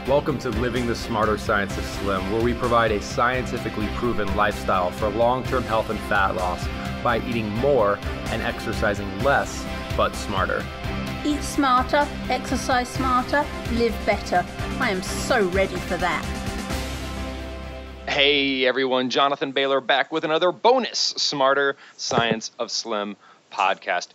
Welcome to Living the Smarter Science of Slim, where we provide a scientifically proven lifestyle for long-term health and fat loss by eating more and exercising less, but smarter. Eat smarter, exercise smarter, live better. I am so ready for that. Hey everyone, Jonathan Bailor back with another bonus Smarter Science of Slim podcast.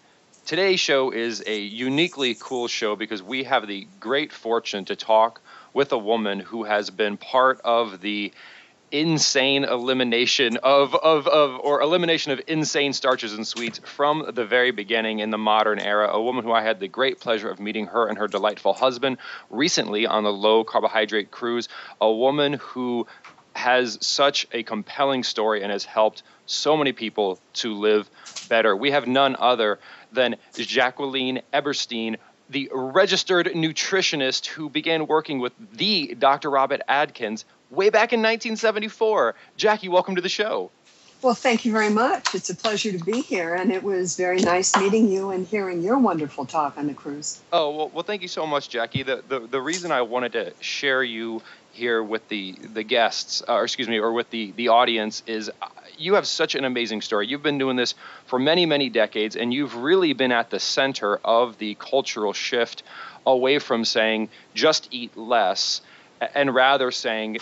Today's show is a uniquely cool show because we have the great fortune to talk with a woman who has been part of the insane elimination of insane starches and sweets from the very beginning in the modern era. A woman who I had the great pleasure of meeting her and her delightful husband recently on the low carbohydrate cruise. A woman who has such a compelling story and has helped so many people to live better. We have none other than Jacqueline Eberstein, the registered nutritionist who began working with the Dr. Robert Atkins way back in 1974. Jackie, welcome to the show. Well, thank you very much. It's a pleasure to be here, and it was very nice meeting you and hearing your wonderful talk on the cruise. Oh, well, thank you so much, Jackie. The reason I wanted to share you here with the guests, or with the audience is you have such an amazing story. You've been doing this for many, many decades, and you've really been at the center of the cultural shift away from saying just eat less and rather saying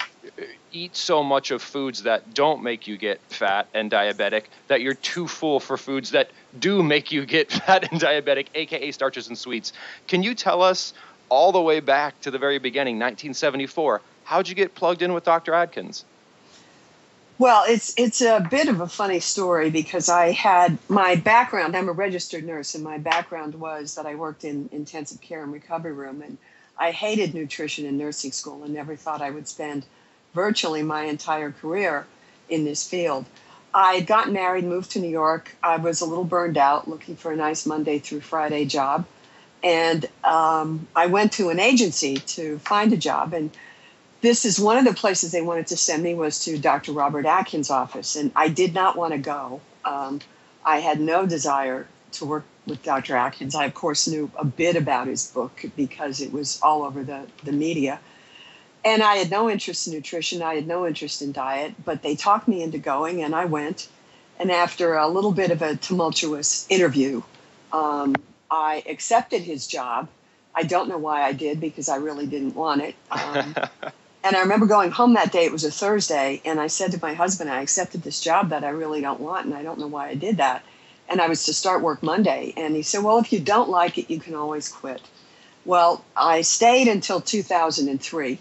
eat so much of foods that don't make you get fat and diabetic that you're too full for foods that do make you get fat and diabetic, aka starches and sweets. Can you tell us all the way back to the very beginning, 1974, how'd you get plugged in with Dr. Atkins? Well, it's a bit of a funny story because I had my background. I'm a registered nurse, and my background was that I worked in intensive care and recovery room, and I hated nutrition in nursing school and never thought I would spend virtually my entire career in this field. I had gotten married, moved to New York. I was a little burned out, looking for a nice Monday through Friday job, and I went to an agency to find a job, and this is one of the places they wanted to send me was to Dr. Robert Atkins' office, and I did not want to go. I had no desire to work with Dr. Atkins. I, of course, knew a bit about his book because it was all over the media. And I had no interest in nutrition. I had no interest in diet, but they talked me into going, and I went. And after a little bit of a tumultuous interview, I accepted his job. I don't know why I did because I really didn't want it. And I remember going home that day, it was a Thursday, and I said to my husband, I accepted this job that I really don't want, and I don't know why I did that. And I was to start work Monday. And he said, well, if you don't like it, you can always quit. Well, I stayed until 2003,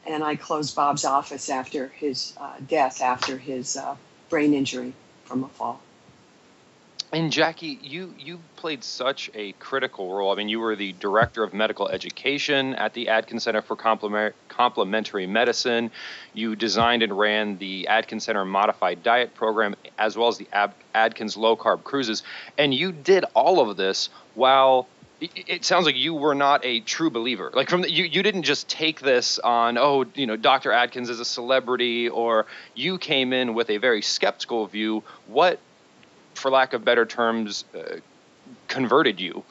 and I closed Bob's office after his death, after his brain injury from a fall. And Jackie, you played such a critical role. I mean, you were the director of medical education at the Atkins Center for Complementary Medicine. You designed and ran the Atkins Center Modified Diet Program, as well as the Atkins Low Carb Cruises. And you did all of this while it sounds like you were not a true believer. Like you didn't just take this on, Dr. Atkins is a celebrity, or you came in with a very skeptical view. What, for lack of better terms, converted you?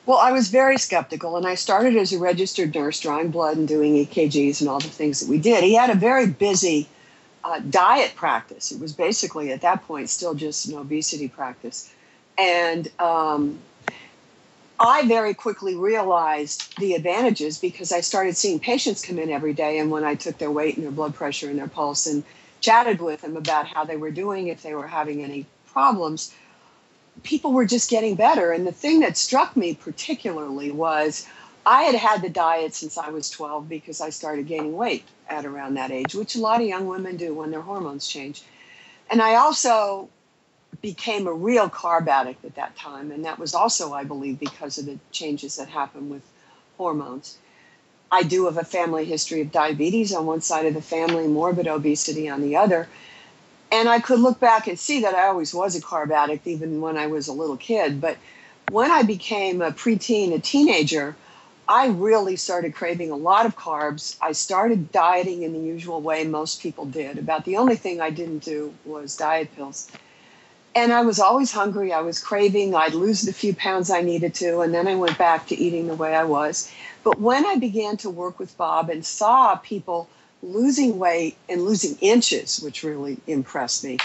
Well, I was very skeptical, and I started as a registered nurse, drawing blood and doing EKGs and all the things that we did. He had a very busy diet practice. It was basically, at that point, still just an obesity practice. And I very quickly realized the advantages because I started seeing patients come in every day, and when I took their weight and their blood pressure and their pulse and chatted with them about how they were doing, if they were having any problems, people were just getting better. And the thing that struck me particularly was I had had the diet since I was 12 because I started gaining weight at around that age, which a lot of young women do when their hormones change. And I also became a real carb addict at that time. And that was also, I believe, because of the changes that happen with hormones. I do have a family history of diabetes on one side of the family, morbid obesity on the other. And I could look back and see that I always was a carb addict, even when I was a little kid. But when I became a preteen, a teenager, I really started craving a lot of carbs. I started dieting in the usual way most people did. About the only thing I didn't do was diet pills. And I was always hungry. I was craving. I'd lose the few pounds I needed to, and then I went back to eating the way I was. But when I began to work with Bob and saw people losing weight and losing inches, which really impressed me,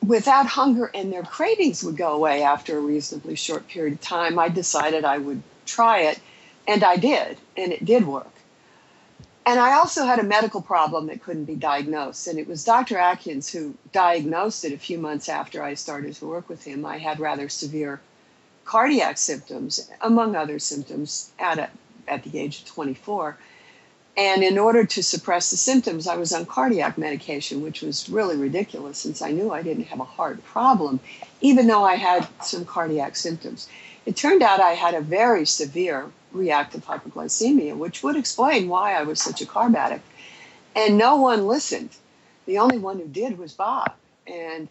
without hunger, and their cravings would go away after a reasonably short period of time, I decided I would try it, and I did, and it did work. And I also had a medical problem that couldn't be diagnosed, and it was Dr. Atkins who diagnosed it a few months after I started to work with him. I had rather severe cardiac symptoms, among other symptoms, at the age of 24. And in order to suppress the symptoms, I was on cardiac medication, which was really ridiculous since I knew I didn't have a heart problem, even though I had some cardiac symptoms. It turned out I had a very severe reactive hypoglycemia, which would explain why I was such a carb addict. And no one listened. The only one who did was Bob. And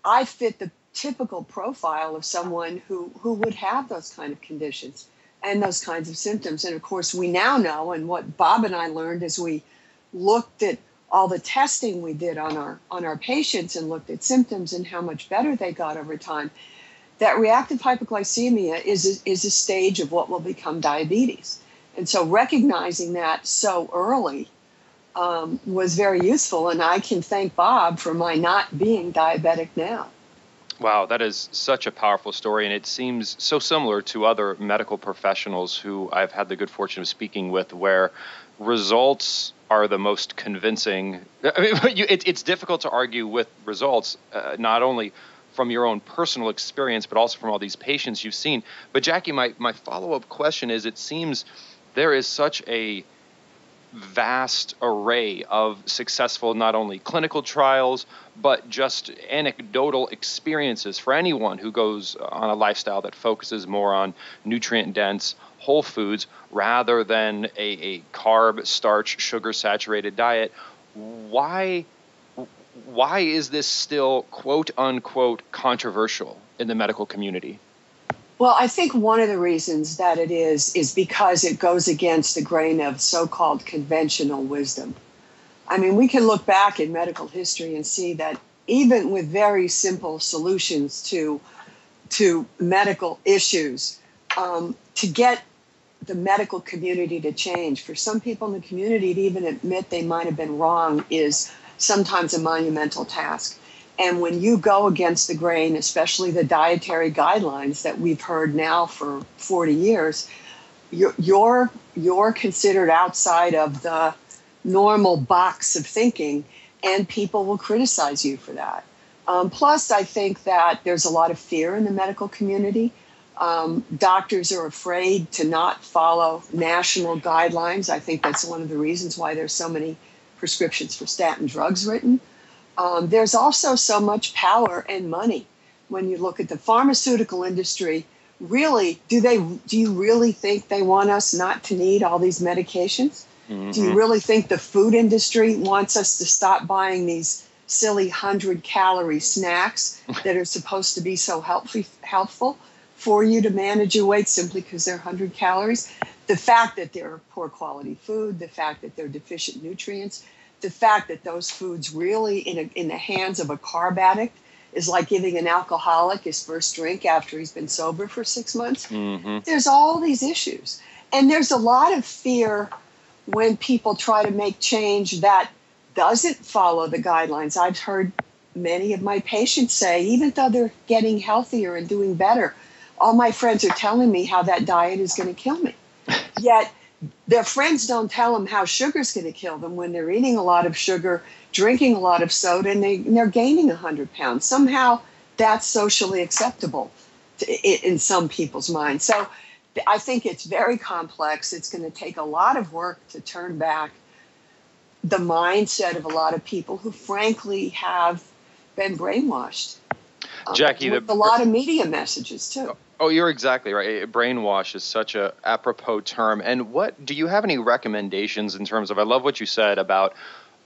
I fit the typical profile of someone who would have those kind of conditions and those kinds of symptoms. And of course, we now know, and what Bob and I learned as we looked at all the testing we did on our patients and looked at symptoms and how much better they got over time, that reactive hypoglycemia is a stage of what will become diabetes. And so recognizing that so early was very useful. And I can thank Bob for my not being diabetic now. Wow, that is such a powerful story, and it seems so similar to other medical professionals who I've had the good fortune of speaking with, where results are the most convincing. I mean, it's difficult to argue with results, not only from your own personal experience, but also from all these patients you've seen. But Jackie, my follow-up question is, it seems there is such a vast array of successful, not only clinical trials, but just anecdotal experiences for anyone who goes on a lifestyle that focuses more on nutrient-dense whole foods rather than a carb, starch, sugar-saturated diet. Why is this still, quote unquote, controversial in the medical community? Well, I think one of the reasons that it is because it goes against the grain of so-called conventional wisdom. I mean, we can look back in medical history and see that even with very simple solutions to medical issues, to get the medical community to change, for some people in the community to even admit they might have been wrong is sometimes a monumental task. And when you go against the grain, especially the dietary guidelines that we've heard now for 40 years, you're considered outside of the normal box of thinking, and people will criticize you for that. Plus, I think that there's a lot of fear in the medical community. Doctors are afraid to not follow national guidelines. I think that's one of the reasons why there's so many prescriptions for statin drugs written. There's also so much power and money. When you look at the pharmaceutical industry, really, do you really think they want us not to need all these medications? Mm-hmm. Do you really think the food industry wants us to stop buying these silly 100-calorie snacks that are supposed to be so helpful for you to manage your weight simply because they're 100 calories? The fact that they're poor quality food, the fact that they're deficient nutrients, the fact that those foods really, in the hands of a carb addict, is like giving an alcoholic his first drink after he's been sober for 6 months. Mm-hmm. There's all these issues. And there's a lot of fear when people try to make change that doesn't follow the guidelines. I've heard many of my patients say, even though they're getting healthier and doing better, all my friends are telling me how that diet is going to kill me. Yet their friends don't tell them how sugar's going to kill them when they're eating a lot of sugar, drinking a lot of soda, and they're gaining 100 pounds. Somehow that's socially acceptable in some people's minds. So I think it's very complex. It's going to take a lot of work to turn back the mindset of a lot of people who frankly have been brainwashed. Jackie, with a lot of media messages too. Oh, you're exactly right. Brainwash is such a apropos term. And what do you have any recommendations in terms of, I love what you said about,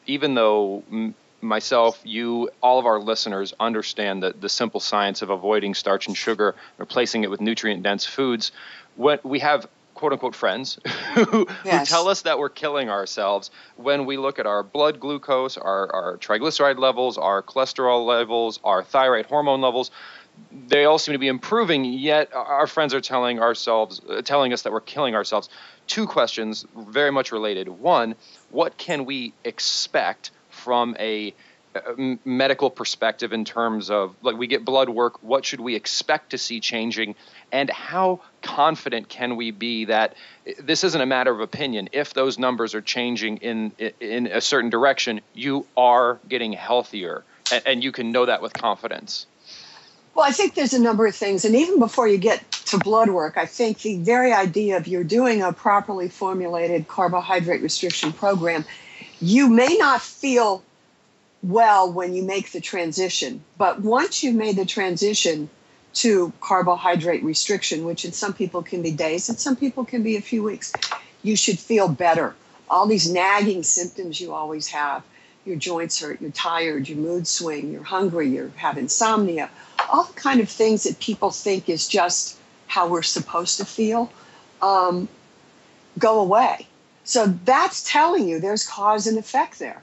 even though myself, you, all of our listeners understand the simple science of avoiding starch and sugar, replacing it with nutrient-dense foods, what we have quote unquote friends who Yes. tell us that we're killing ourselves when we look at our blood glucose, our triglyceride levels, our cholesterol levels, our thyroid hormone levels. They all seem to be improving, yet our friends are telling us that we're killing ourselves. Two questions very much related. One, what can we expect from a medical perspective in terms of, like, we get blood work, what should we expect to see changing, and how confident can we be that this isn't a matter of opinion? If those numbers are changing in a certain direction, you are getting healthier, and you can know that with confidence. Well, I think there's a number of things. And even before you get to blood work, I think the very idea of you're doing a properly formulated carbohydrate restriction program, you may not feel well when you make the transition. But once you've made the transition to carbohydrate restriction, which in some people can be days and some people can be a few weeks, you should feel better. All these nagging symptoms you always have, your joints hurt, you're tired, your mood swing, you're hungry, you have insomnia, all the kind of things that people think is just how we're supposed to feel, go away. So that's telling you there's cause and effect there.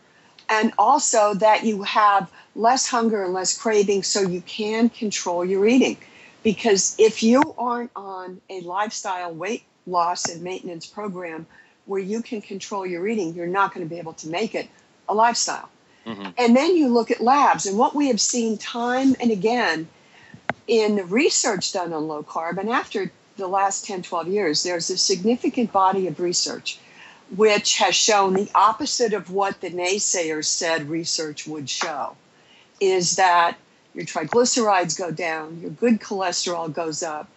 And also that you have less hunger and less craving so you can control your eating. Because if you aren't on a lifestyle weight loss and maintenance program where you can control your eating, you're not going to be able to make it a lifestyle. Mm-hmm. And then you look at labs, and what we have seen time and again in research done on low carb, and after the last 10, 12 years, there's a significant body of research which has shown the opposite of what the naysayers said research would show, is that your triglycerides go down, your good cholesterol goes up.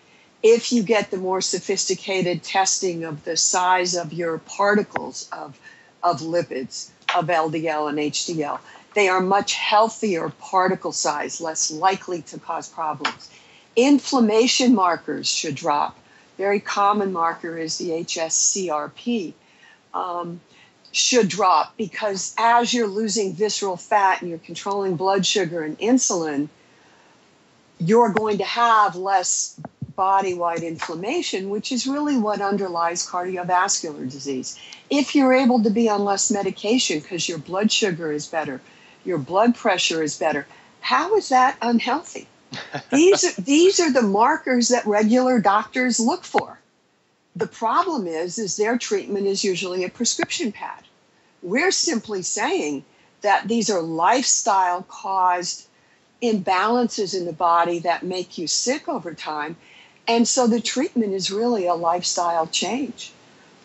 If you get the more sophisticated testing of the size of your particles of lipids, of LDL and HDL, they are much healthier particle size, less likely to cause problems. Inflammation markers should drop. Very common marker is the HSCRP. Should drop because as you're losing visceral fat and you're controlling blood sugar and insulin, you're going to have less body-wide inflammation, which is really what underlies cardiovascular disease. If you're able to be on less medication because your blood sugar is better, your blood pressure is better, how is that unhealthy? These are the markers that regular doctors look for. The problem is their treatment is usually a prescription pad. We're simply saying that these are lifestyle-caused imbalances in the body that make you sick over time. And so the treatment is really a lifestyle change.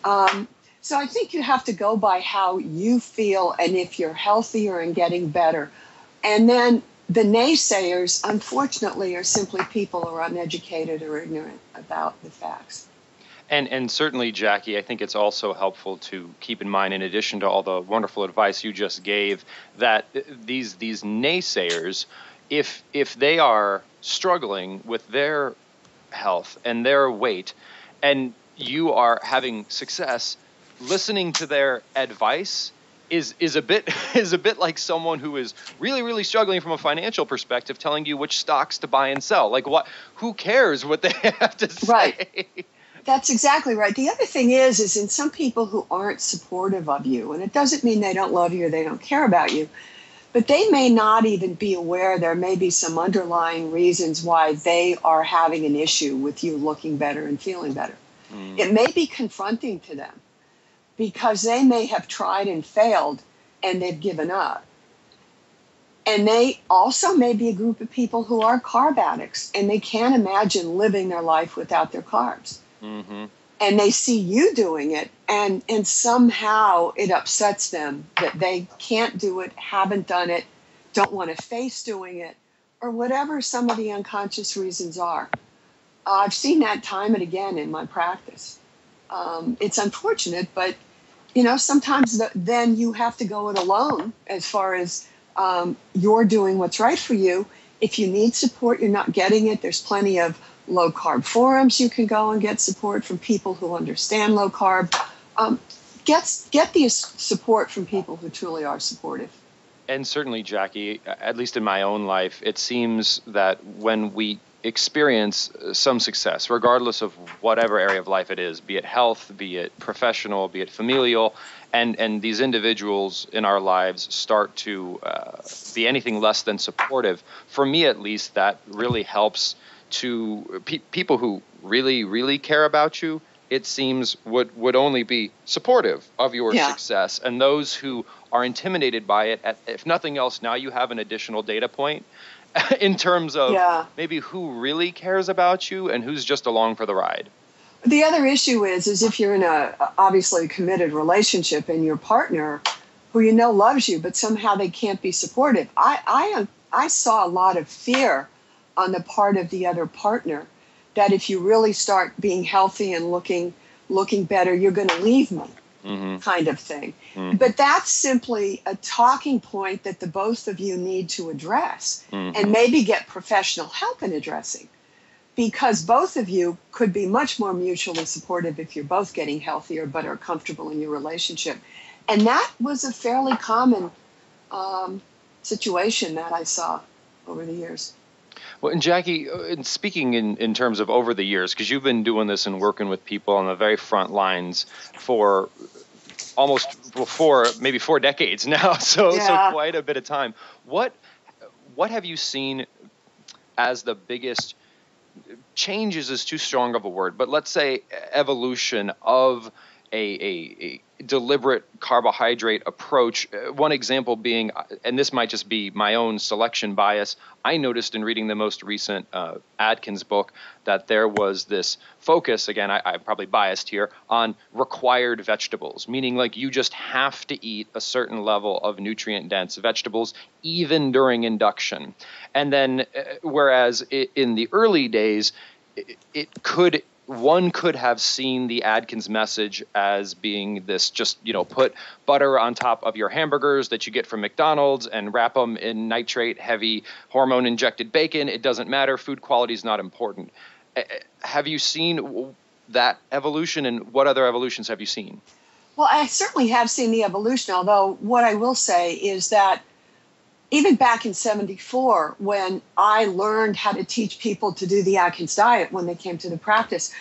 So I think you have to go by how you feel and if you're healthier and getting better. And then the naysayers, unfortunately, are simply people who are uneducated or ignorant about the facts. And certainly, Jackie, I think it's also helpful to keep in mind, in addition to all the wonderful advice you just gave, that these naysayers, if they are struggling with their health and their weight, and you are having success, listening to their advice is a bit like someone who is really struggling from a financial perspective telling you which stocks to buy and sell. Like, what? Who cares what they have to say? Right. That's exactly right. The other thing is in some people who aren't supportive of you, and it doesn't mean they don't love you or they don't care about you, but they may not even be aware there may be some underlying reasons why they are having an issue with you looking better and feeling better. Mm. It may be confronting to them because they may have tried and failed and they've given up. And they also may be a group of people who are carb addicts and they can't imagine living their life without their carbs. Mm-hmm. And they see you doing it, and somehow it upsets them that they can't do it, haven't done it, don't want to face doing it, or whatever some of the unconscious reasons are. I've seen that time and again in my practice. It's unfortunate, but sometimes then you have to go it alone as far as you're doing what's right for you. If you need support, you're not getting it. There's plenty of low-carb forums you can go and get support from people who understand low-carb. Get the support from people who truly are supportive. And certainly, Jackie, at least in my own life, it seems that when we experience some success, regardless of whatever area of life it is, be it health, be it professional, be it familial, and these individuals in our lives start to be anything less than supportive, for me at least, that really helps to people who really, really care about you, it seems would only be supportive of your success. And those who are intimidated by it, if nothing else, now you have an additional data point in terms of maybe who really cares about you and who's just along for the ride. The other issue is if you're in a obviously committed relationship and your partner, who you know loves you, but somehow they can't be supportive. I saw a lot of fear on the part of the other partner that if you really start being healthy and looking better, you're going to leave me, kind of thing. But that's simply a talking point that the both of you need to address and maybe get professional help in addressing, because both of you could be much more mutually supportive if you're both getting healthier but are comfortable in your relationship. And that was a fairly common situation that I saw over the years. Well, and Jackie, speaking in terms of over the years, because you've been doing this and working with people on the very front lines for maybe 4 decades now, so quite a bit of time. What have you seen as the biggest changes is too strong of a word, but let's say evolution of a deliberate carbohydrate approach? One example being, and this might just be my own selection bias, I noticed in reading the most recent Atkins book that there was this focus, again, I'm probably biased here, on required vegetables, meaning like you just have to eat a certain level of nutrient-dense vegetables even during induction. And then whereas in the early days, one could have seen the Atkins message as being this just, put butter on top of your hamburgers that you get from McDonald's and wrap them in nitrate-heavy hormone-injected bacon. It doesn't matter. Food quality is not important. Have you seen that evolution, and what other evolutions have you seen? Well, I certainly have seen the evolution, although what I will say is that even back in 74, when I learned how to teach people to do the Atkins diet when they came to the practice,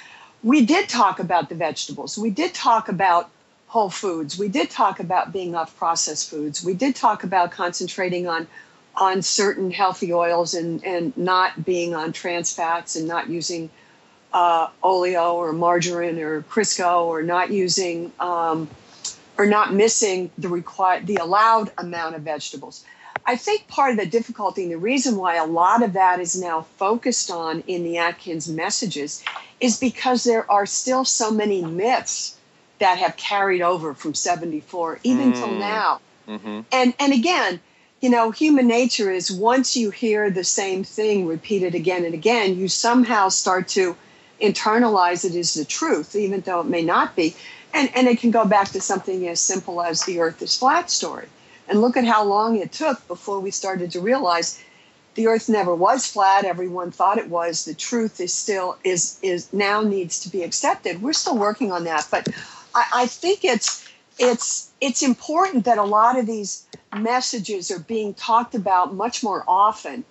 we did talk about the vegetables. We did talk about whole foods. We did talk about being off processed foods. We did talk about concentrating on certain healthy oils and not being on trans fats and not using oleo or margarine or Crisco, or not using or not missing the allowed amount of vegetables. I think part of the difficulty and the reason why a lot of that is now focused on in the Atkins messages is because there are still so many myths that have carried over from 74 even till now. And again, human nature is once you hear the same thing repeated again and again, you somehow start to internalize it as the truth, even though it may not be. And it can go back to something as simple as the earth is flat story. And look at how long it took before we started to realize the earth never was flat. Everyone thought it was. The truth is now needs to be accepted. We're still working on that. But I think it's important that a lot of these messages are being talked about much more often.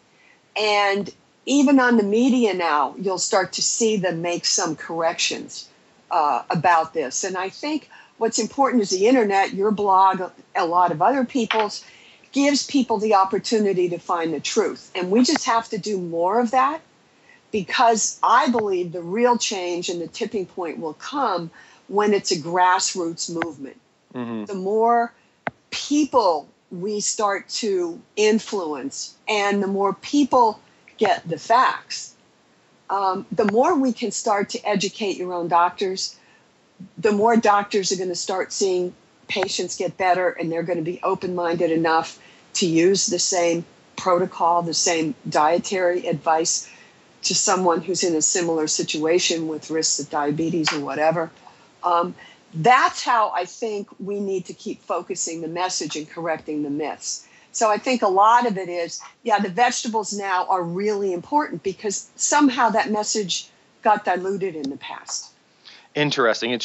And even on the media now, you'll start to see them make some corrections about this. And I think what's important is the internet, your blog, a lot of other people's, gives people the opportunity to find the truth. And we just have to do more of that, because I believe the real change and the tipping point will come when it's a grassroots movement. The more people we start to influence and the more people get the facts, the more we can start to educate your own doctors, the more doctors are going to start seeing patients get better, and they're going to be open-minded enough to use the same protocol, the same dietary advice to someone who's in a similar situation with risks of diabetes or whatever. That's how I think we need to keep focusing the message and correcting the myths. So I think a lot of it is, the vegetables now are really important because somehow that message got diluted in the past. Interesting.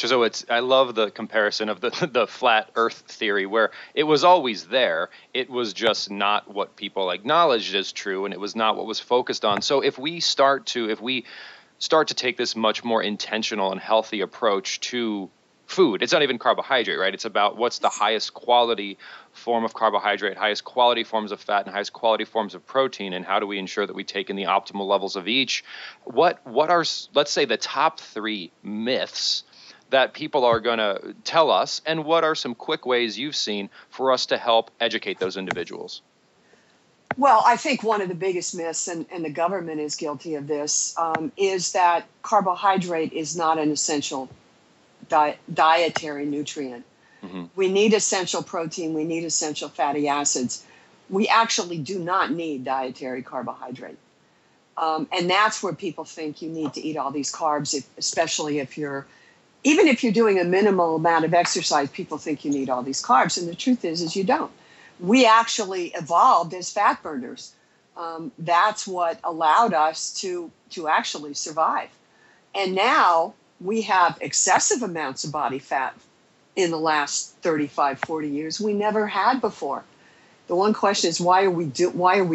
I love the comparison of the flat Earth theory, where it was always there. It was just not what people acknowledged as true, and it was not what was focused on. So if we start to take this much more intentional and healthy approach to food, it's not even carbohydrate, right? It's about what's the highest quality form of carbohydrate, highest quality forms of fat, and highest quality forms of protein, and how do we ensure that we take in the optimal levels of each? What are, let's say, the top 3 myths that people are going to tell us, and what are some quick ways you've seen for us to help educate those individuals? Well, I think one of the biggest myths, and the government is guilty of this, is that carbohydrate is not an essential dietary nutrient. Mm-hmm. We need essential protein. We need essential fatty acids. We actually do not need dietary carbohydrate. And that's where people think you need to eat all these carbs, especially even if you're doing a minimal amount of exercise, people think you need all these carbs. And the truth is you don't. We actually evolved as fat burners. That's what allowed us to actually survive. And now we have excessive amounts of body fat in the last 35, 40 years we never had before. The one question is, why are we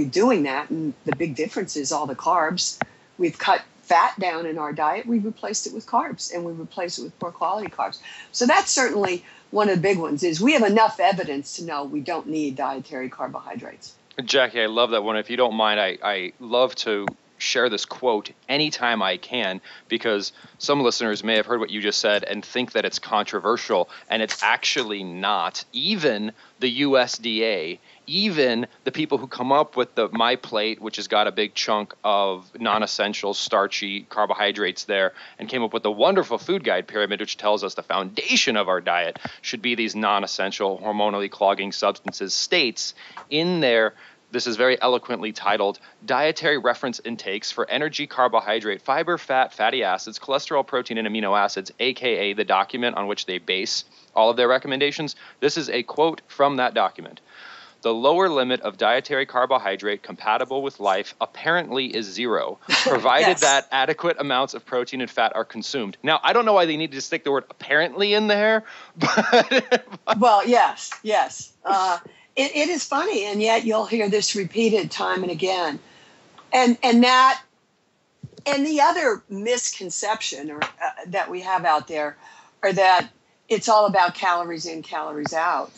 doing that? And the big difference is all the carbs. We've cut fat down in our diet. We replaced it with carbs, and we replaced it with poor quality carbs. So that's certainly one of the big ones, is we have enough evidence to know we don't need dietary carbohydrates. Jackie, I love that one. If you don't mind, I love to share this quote anytime I can, because some listeners may have heard what you just said and think that it's controversial, and it's actually not. Even the USDA, even the people who come up with the My Plate, which has got a big chunk of non-essential starchy carbohydrates there, and came up with the wonderful food guide pyramid, which tells us the foundation of our diet should be these non-essential hormonally clogging substances, states in there. This is very eloquently titled Dietary Reference Intakes for Energy, Carbohydrate, Fiber, Fat, Fatty Acids, Cholesterol, Protein, and Amino Acids, aka the document on which they base all of their recommendations. This is a quote from that document. The lower limit of dietary carbohydrate compatible with life apparently is 0, provided Yes. that adequate amounts of protein and fat are consumed. Now, I don't know why they need to stick the word apparently in there, but Well, yes. It is funny, and yet you'll hear this repeated time and again. And the other misconception that we have out there are that it's all about calories in, calories out.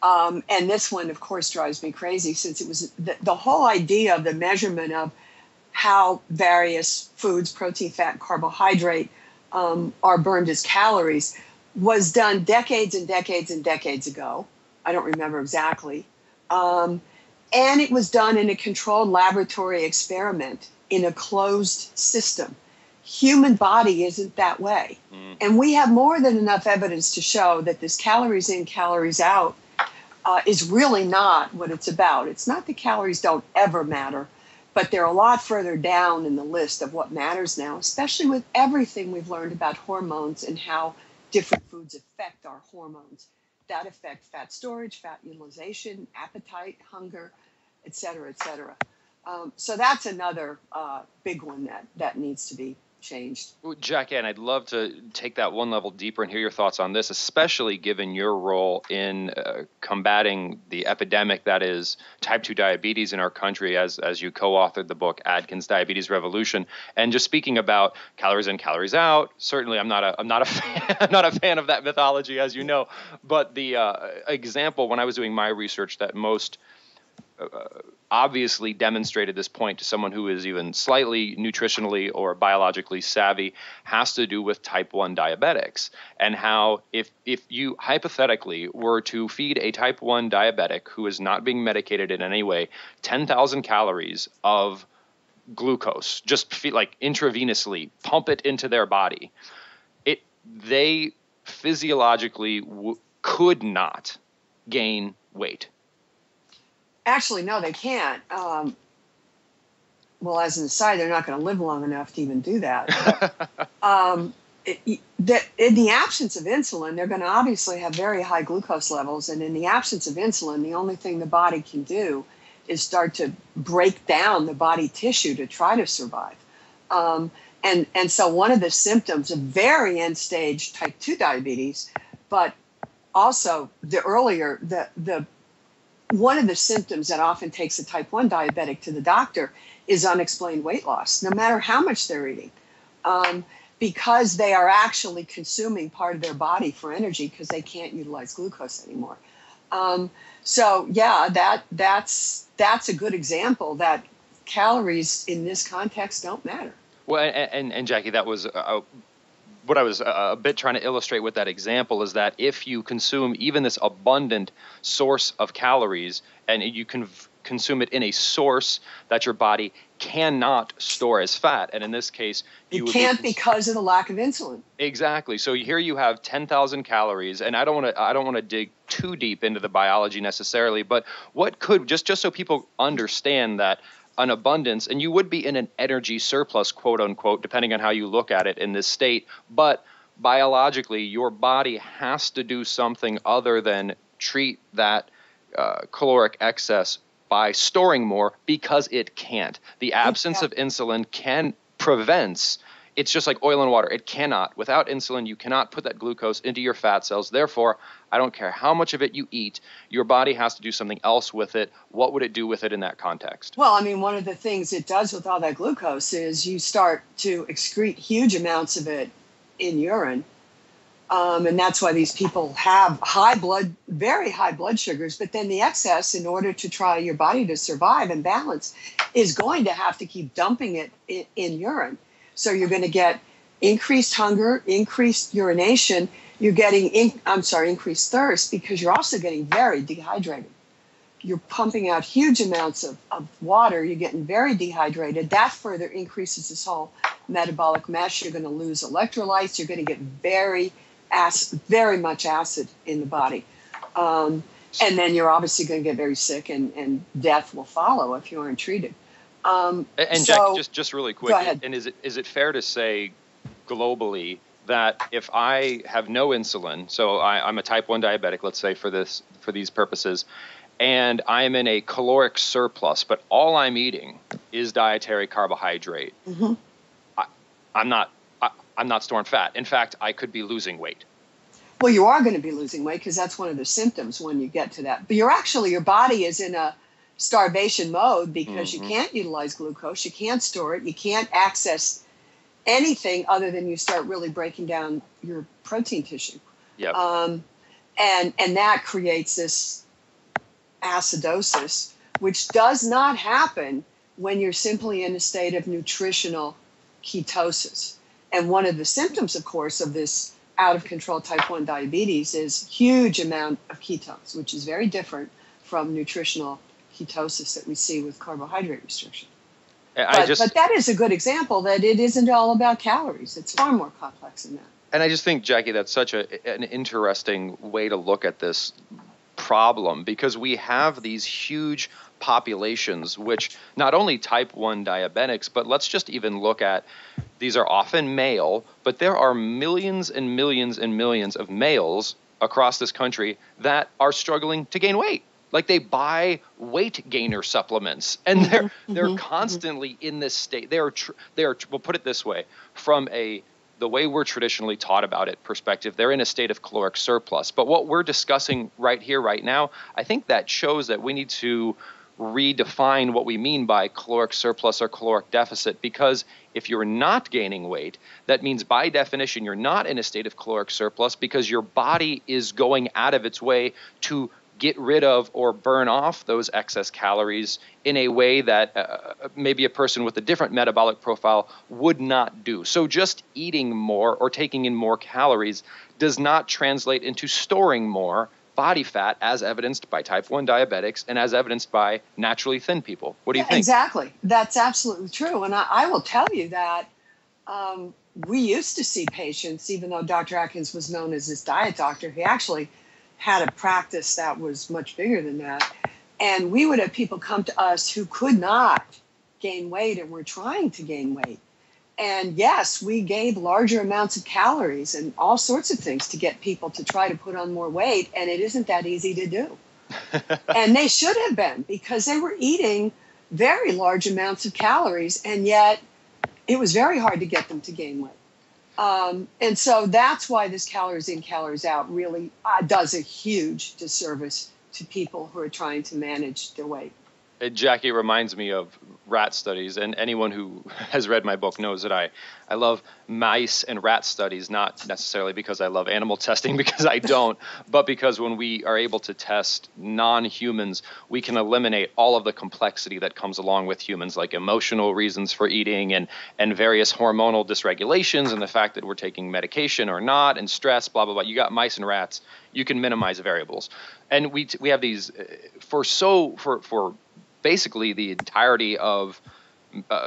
And this one, of course, drives me crazy, since it was the whole idea of the measurement of how various foods, protein, fat, and carbohydrate, are burned as calories, was done decades and decades and decades ago. I don't remember exactly. And it was done in a controlled laboratory experiment in a closed system. Human body isn't that way. And we have more than enough evidence to show that this calories in, calories out is really not what it's about. It's not that calories don't ever matter, but they're a lot further down in the list of what matters now, especially with everything we've learned about hormones and how different foods affect our hormones. That affect fat storage, fat utilization, appetite, hunger, et cetera, et cetera. So that's another big one that needs to be changed. Well, Jackie, and I'd love to take that one level deeper and hear your thoughts on this, especially given your role in combating the epidemic that is type 2 diabetes in our country, as you co-authored the book Atkins Diabetes Revolution. And just speaking about calories in, calories out, certainly I'm not a fan of that mythology, as you know. But the example when I was doing my research that most obviously demonstrated this point to someone who is even slightly nutritionally or biologically savvy has to do with type 1 diabetics, and how if you hypothetically were to feed a type 1 diabetic who is not being medicated in any way 10,000 calories of glucose, just feed, intravenously pump it into their body, they physiologically could not gain weight. Actually, no, they can't. Well, as an aside, they're not going to live long enough to even do that. In the absence of insulin, they're going to obviously have very high glucose levels. And in the absence of insulin, the only thing the body can do is start to break down the body tissue to try to survive. And so one of the symptoms of very end stage type 2 diabetes, but also one of the symptoms that often takes a type 1 diabetic to the doctor is unexplained weight loss, no matter how much they're eating, because they are actually consuming part of their body for energy because they can't utilize glucose anymore. So yeah, that's a good example that calories in this context don't matter. Well, and Jackie, that was what I was a bit trying to illustrate with that example is that if you consume even this abundant source of calories and you can consume it in a source that your body cannot store as fat, and in this case, you can't because of the lack of insulin. Exactly. So here you have 10,000 calories, and I don't want to dig too deep into the biology necessarily, but what could just so people understand that an abundance, and you would be in an energy surplus, quote unquote, depending on how you look at it in this state, but biologically your body has to do something other than treat that caloric excess by storing more because it can't. The absence of insulin prevents. It's just like oil and water. It cannot. Without insulin, you cannot put that glucose into your fat cells. Therefore, I don't care how much of it you eat, your body has to do something else with it. What would it do with it in that context? Well, I mean, one of the things it does with all that glucose is you start to excrete huge amounts of it in urine. And that's why these people have very high blood sugars. But then the excess, in order to try your body to survive and balance, is going to have to keep dumping it in urine. So you're going to get increased hunger, increased urination. You're getting, increased thirst because you're also getting very dehydrated. You're pumping out huge amounts of water. You're getting very dehydrated. That further increases this whole metabolic mess. You're going to lose electrolytes. You're going to get very much acid in the body. And then you're obviously going to get very sick and death will follow if you aren't treated. And so, Jackie, just really quick, and is it fair to say globally that if I have no insulin, so I'm a type 1 diabetic, let's say for these purposes, and I'm in a caloric surplus, but all I'm eating is dietary carbohydrate, mm-hmm. I'm not storing fat. In fact, I could be losing weight. Well, you are going to be losing weight because that's one of the symptoms when you get to that. But your body is in a starvation mode because you can't utilize glucose, you can't store it, you can't access anything other than you start really breaking down your protein tissue. Yep. And that creates this acidosis, which does not happen when you're simply in a state of nutritional ketosis. And one of the symptoms, of course, of this out of control type 1 diabetes is huge amount of ketones, which is very different from nutritional ketosis that we see with carbohydrate restriction. But that is a good example that it isn't all about calories. It's far more complex than that. And I just think, Jackie, that's such an interesting way to look at this problem because we have these huge populations, which not only type 1 diabetics, but let's just even look at, these are often male, but there are millions and millions and millions of males across this country that are struggling to gain weight. Like they buy weight gainer supplements, and they're constantly in this state. They are. We'll put it this way: from the way we're traditionally taught about it perspective, they're in a state of caloric surplus. But what we're discussing right here, right now, I think that shows that we need to redefine what we mean by caloric surplus or caloric deficit, because if you're not gaining weight, that means by definition you're not in a state of caloric surplus because your body is going out of its way to get rid of or burn off those excess calories in a way that maybe a person with a different metabolic profile would not do. So just eating more or taking in more calories does not translate into storing more body fat, as evidenced by type 1 diabetics and as evidenced by naturally thin people. What do you think? Exactly. That's absolutely true. And I will tell you that we used to see patients, even though Dr. Atkins was known as this diet doctor, he actually had a practice that was much bigger than that. And we would have people come to us who could not gain weight and were trying to gain weight. And yes, we gave larger amounts of calories and all sorts of things to get people to try to put on more weight. And it isn't that easy to do. And they should have been, because they were eating very large amounts of calories. And yet it was very hard to get them to gain weight. And so that's why this calories in, calories out really does a huge disservice to people who are trying to manage their weight. Jackie, reminds me of rat studies, and anyone who has read my book knows that I love mice and rat studies, not necessarily because I love animal testing, because I don't, but because when we are able to test non-humans, we can eliminate all of the complexity that comes along with humans, like emotional reasons for eating and various hormonal dysregulations and the fact that we're taking medication or not and stress, blah, blah, blah. You got mice and rats, you can minimize variables. And we have these for basically the entirety of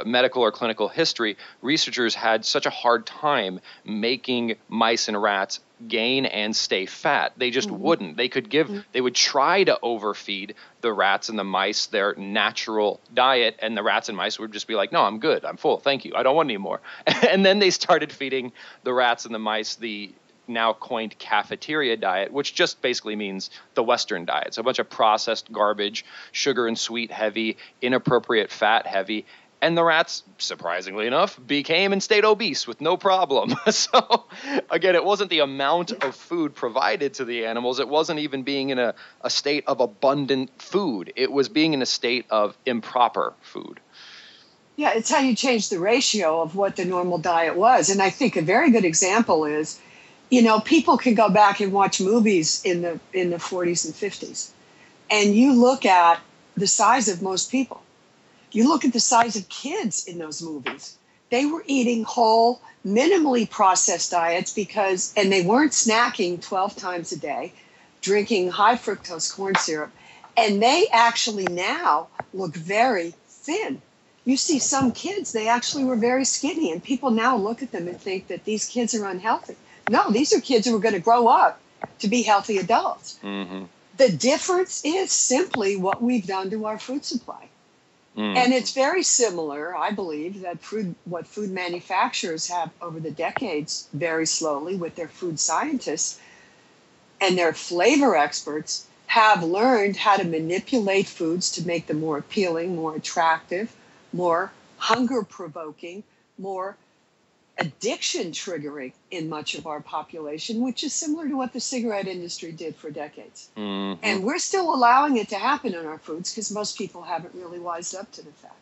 medical or clinical history, researchers had such a hard time making mice and rats gain and stay fat. They just wouldn't. They would try to overfeed the rats and the mice their natural diet, and the rats and mice would just be like, no, I'm good. I'm full. Thank you. I don't want any more. And then they started feeding the rats and the mice the now coined cafeteria diet, which just basically means the Western diet. So a bunch of processed garbage, sugar and sweet heavy, inappropriate fat heavy. And the rats, surprisingly enough, became and stayed obese with no problem. So again, it wasn't the amount of food provided to the animals. It wasn't even being in a state of abundant food. It was being in a state of improper food. Yeah, it's how you change the ratio of what the normal diet was. And I think a very good example is, people can go back and watch movies in the 40s and 50s, and you look at the size of most people. You look at the size of kids in those movies. They were eating whole, minimally processed diets and they weren't snacking 12 times a day, drinking high fructose corn syrup, and they actually now look very thin. You see some kids, they actually were very skinny, and people now look at them and think that these kids are unhealthy. No, these are kids who are going to grow up to be healthy adults. Mm-hmm. The difference is simply what we've done to our food supply. Mm-hmm. And it's very similar, I believe, that what food manufacturers have over the decades, very slowly with their food scientists and their flavor experts, have learned how to manipulate foods to make them more appealing, more attractive, more hunger-provoking, more addiction triggering in much of our population, which is similar to what the cigarette industry did for decades. Mm-hmm. And we're still allowing it to happen in our foods because most people haven't really wised up to the fact.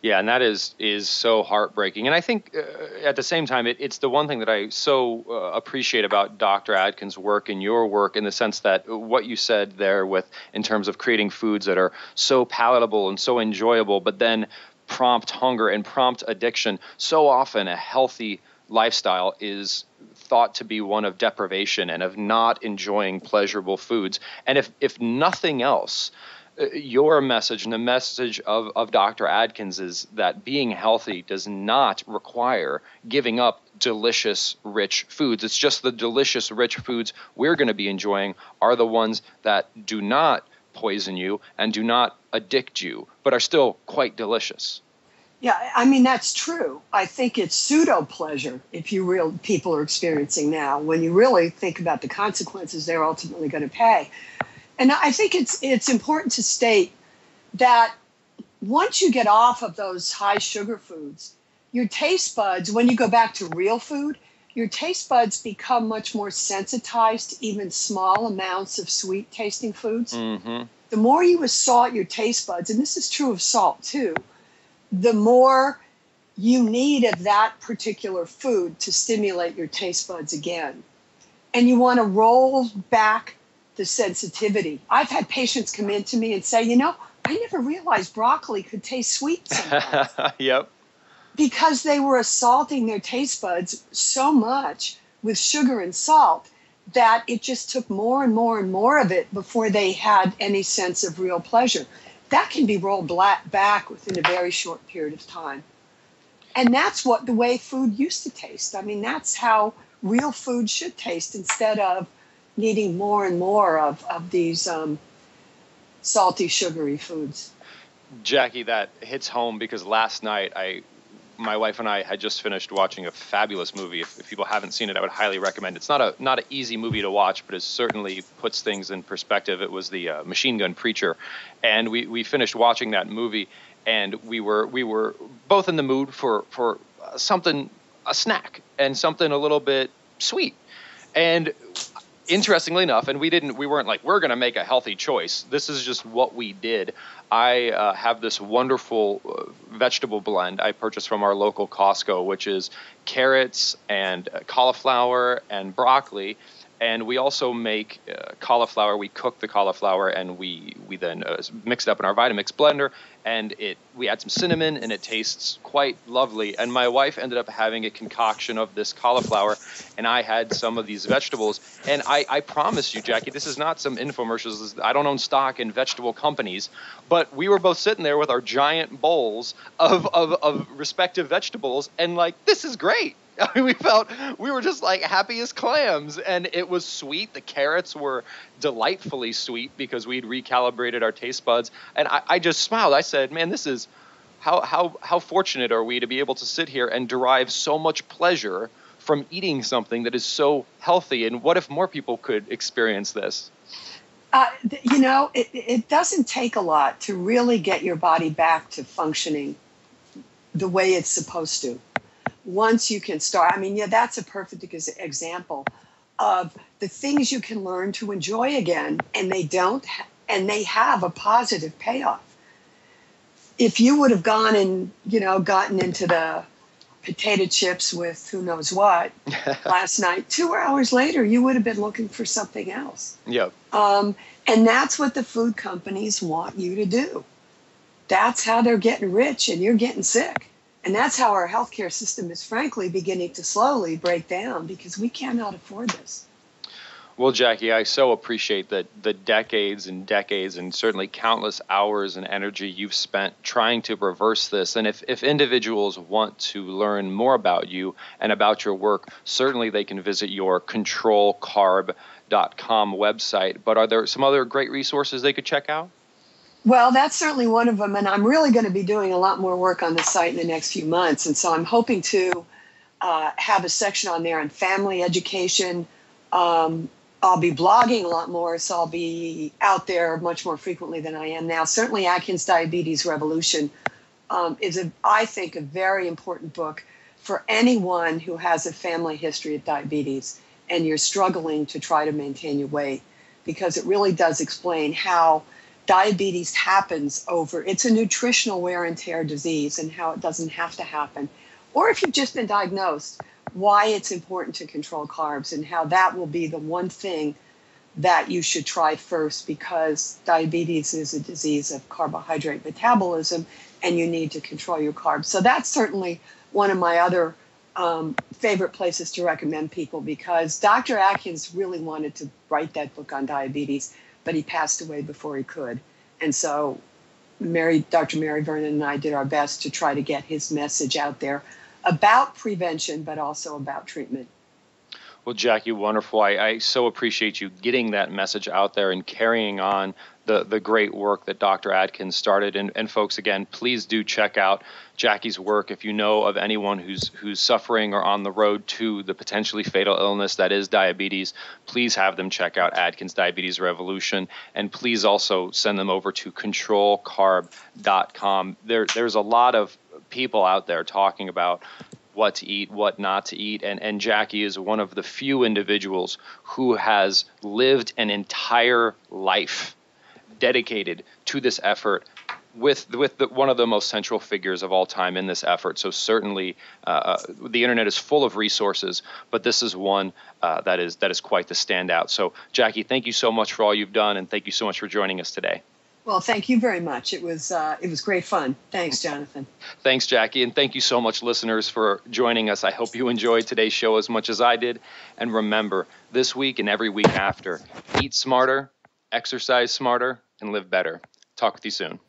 Yeah, and that is so heartbreaking. And I think at the same time, it's the one thing that I so appreciate about Dr. Atkins' work and your work, in the sense that what you said there in terms of creating foods that are so palatable and so enjoyable, but then prompt hunger and prompt addiction. So often a healthy lifestyle is thought to be one of deprivation and of not enjoying pleasurable foods. And if nothing else, your message and the message of Dr. Atkins is that being healthy does not require giving up delicious, rich foods. It's just the delicious, rich foods we're going to be enjoying are the ones that do not poison you and do not addict you, but are still quite delicious. Yeah, I mean, that's true. I think it's pseudo pleasure people are experiencing now, when you really think about the consequences they're ultimately going to pay. And I think it's important to state that once you get off of those high sugar foods, your taste buds, when you go back to real food, your taste buds become much more sensitized to even small amounts of sweet tasting foods. Mm-hmm. The more you assault your taste buds, and this is true of salt too, the more you need of that particular food to stimulate your taste buds again. And you want to roll back the sensitivity. I've had patients come in to me and say, I never realized broccoli could taste sweet sometimes. Yep. Because they were assaulting their taste buds so much with sugar and salt that it just took more and more and more of it before they had any sense of real pleasure. That can be rolled back within a very short period of time. And that's the way food used to taste. I mean, that's how real food should taste, instead of needing more and more of these salty, sugary foods. Jackie, that hits home, because last night my wife and I had just finished watching a fabulous movie. If people haven't seen it, I would highly recommend it. It's not an easy movie to watch, but it certainly puts things in perspective. It was the Machine Gun Preacher, and we finished watching that movie, and we were both in the mood for a snack and something a little bit sweet. And interestingly enough, and we weren't like, we're going to make a healthy choice. This is just what we did. I have this wonderful vegetable blend I purchased from our local Costco, which is carrots and cauliflower and broccoli. And we also make cauliflower. We cook the cauliflower and we then mix it up in our Vitamix blender, and we add some cinnamon, and it tastes quite lovely. And my wife ended up having a concoction of this cauliflower, and I had some of these vegetables. And I promise you, Jackie, this is not some infomercials. I don't own stock in vegetable companies, but we were both sitting there with our giant bowls of respective vegetables, and like, this is great. I mean, we were just like happy as clams, and it was sweet. The carrots were delightfully sweet because we'd recalibrated our taste buds. And I just smiled. I said, man, this is how fortunate are we to be able to sit here and derive so much pleasure from eating something that is so healthy. And what if more people could experience this? It doesn't take a lot to really get your body back to functioning the way it's supposed to. Once you can start, that's a perfect example of the things you can learn to enjoy again, and they have a positive payoff. If you would have gone and, gotten into the potato chips with who knows what last night, 2 hours later, you would have been looking for something else. Yep. And that's what the food companies want you to do. That's how they're getting rich and you're getting sick. And that's how our healthcare system is, frankly, beginning to slowly break down because we cannot afford this. Well, Jackie, I so appreciate the decades and decades and certainly countless hours and energy you've spent trying to reverse this. And if individuals want to learn more about you and about your work, certainly they can visit your controlcarb.com website. But are there some other great resources they could check out? Well, that's certainly one of them, and I'm really going to be doing a lot more work on the site in the next few months, and so I'm hoping to have a section on there on family education. I'll be blogging a lot more, so I'll be out there much more frequently than I am now. Certainly Atkins Diabetes Revolution is, I think, a very important book for anyone who has a family history of diabetes and you're struggling to try to maintain your weight, because it really does explain how diabetes happens it's a nutritional wear and tear disease and how it doesn't have to happen. Or if you've just been diagnosed, why it's important to control carbs and how that will be the one thing that you should try first, because diabetes is a disease of carbohydrate metabolism and you need to control your carbs. So that's certainly one of my other favorite places to recommend people, because Dr. Atkins really wanted to write that book on diabetes, but he passed away before he could. And so Dr. Mary Vernon and I did our best to try to get his message out there about prevention, but also about treatment. Well, Jackie, wonderful. I so appreciate you getting that message out there and carrying on the great work that Dr. Atkins started. And folks, again, please do check out Jackie's work. If you know of anyone who's suffering or on the road to the potentially fatal illness that is diabetes, please have them check out Atkins Diabetes Revolution. And please also send them over to controlcarb.com. There's a lot of people out there talking about what to eat, what not to eat. And Jackie is one of the few individuals who has lived an entire life dedicated to this effort with one of the most central figures of all time in this effort. So certainly the internet is full of resources, but this is one that is quite the standout. So Jackie, thank you so much for all you've done, and thank you so much for joining us today. Well, thank you very much. It was great fun. Thanks, Jonathan. Thanks, Jackie. And thank you so much, listeners, for joining us. I hope you enjoyed today's show as much as I did. And remember, this week and every week after, eat smarter, exercise smarter, and live better. Talk with you soon.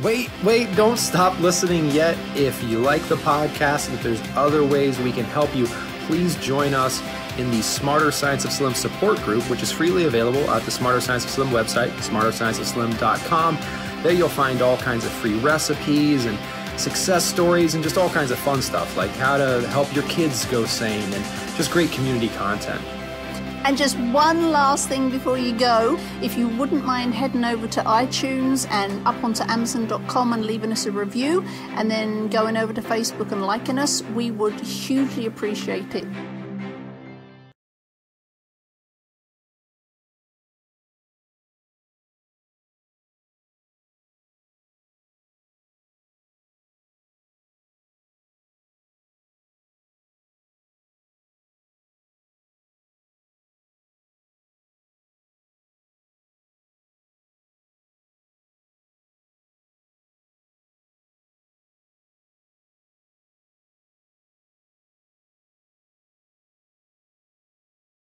Wait, don't stop listening yet. If you like the podcast and if there's other ways we can help you, please join us in the Smarter Science of Slim support group, which is freely available at the Smarter Science of Slim website, smarterscienceofslim.com. There you'll find all kinds of free recipes and success stories and just all kinds of fun stuff, like how to help your kids go sane and just great community content. And just one last thing before you go, if you wouldn't mind heading over to iTunes and up onto Amazon.com and leaving us a review, and then going over to Facebook and liking us, we would hugely appreciate it.